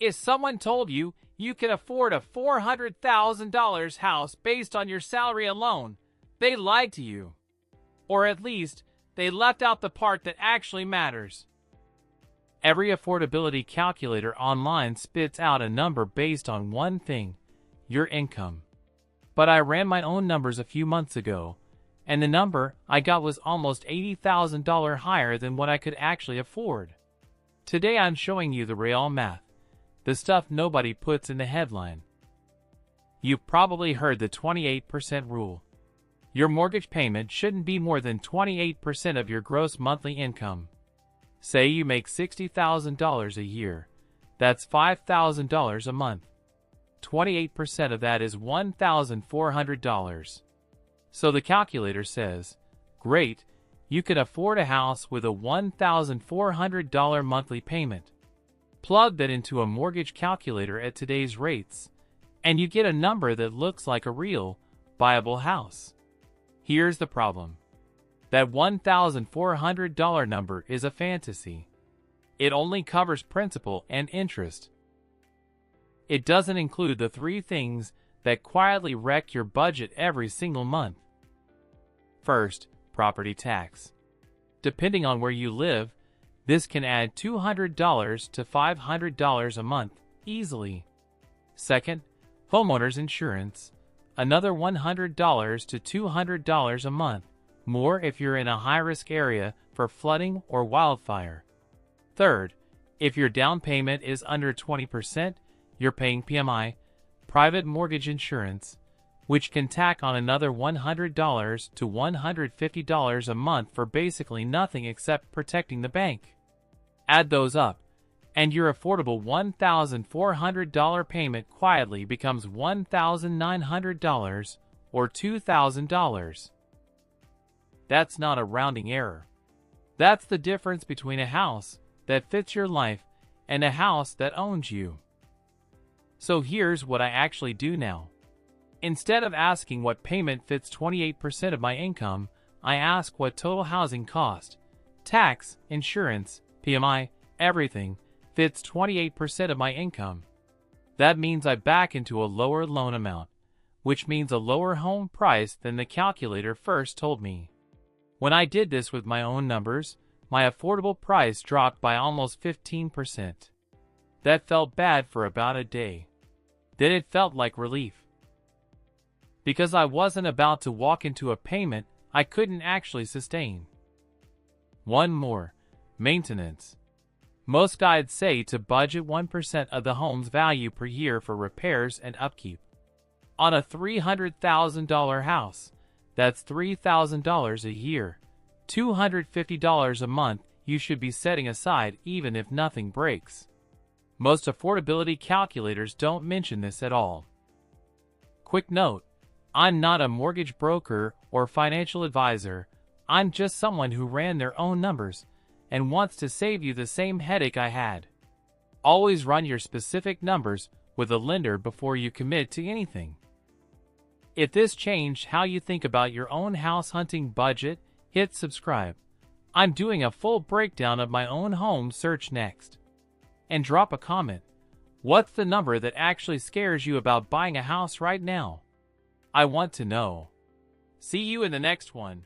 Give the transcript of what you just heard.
If someone told you you could afford a $400,000 house based on your salary alone, they lied to you. Or at least, they left out the part that actually matters. Every affordability calculator online spits out a number based on one thing: your income. But I ran my own numbers a few months ago, and the number I got was almost $80,000 higher than what I could actually afford. Today I'm showing you the real math, the stuff nobody puts in the headline. You've probably heard the 28% rule. Your mortgage payment shouldn't be more than 28% of your gross monthly income. Say you make $60,000 a year. That's $5,000 a month. 28% of that is $1,400. So the calculator says, great, you can afford a house with a $1,400 monthly payment. Plug that into a mortgage calculator at today's rates, and you get a number that looks like a real, buyable house. Here's the problem. That $1,400 number is a fantasy. It only covers principal and interest. It doesn't include the three things that quietly wreck your budget every single month. First, property tax. Depending on where you live, this can add $200 to $500 a month, easily. Second, homeowner's insurance. Another $100 to $200 a month, more if you're in a high-risk area for flooding or wildfire. Third, if your down payment is under 20%, you're paying PMI, private mortgage insurance, which can tack on another $100 to $150 a month for basically nothing except protecting the bank. Add those up, and your affordable $1,400 payment quietly becomes $1,900 or $2,000. That's not a rounding error. That's the difference between a house that fits your life and a house that owns you. So here's what I actually do now. Instead of asking what payment fits 28% of my income, I ask what total housing cost, tax, insurance, PMI, everything, fits 28% of my income. That means I back into a lower loan amount, which means a lower home price than the calculator first told me. When I did this with my own numbers, my affordable price dropped by almost 15%. That felt bad for about a day. Then it felt like relief. Because I wasn't about to walk into a payment I couldn't actually sustain. One more, maintenance. Most guides say to budget 1% of the home's value per year for repairs and upkeep. On a $300,000 house, that's $3,000 a year. $250 a month you should be setting aside even if nothing breaks. Most affordability calculators don't mention this at all. Quick note, I'm not a mortgage broker or financial advisor. I'm just someone who ran their own numbers and wants to save you the same headache I had. Always run your specific numbers with a lender before you commit to anything. If this changed how you think about your own house hunting budget, hit subscribe. I'm doing a full breakdown of my own home search next. And drop a comment. What's the number that actually scares you about buying a house right now? I want to know. See you in the next one.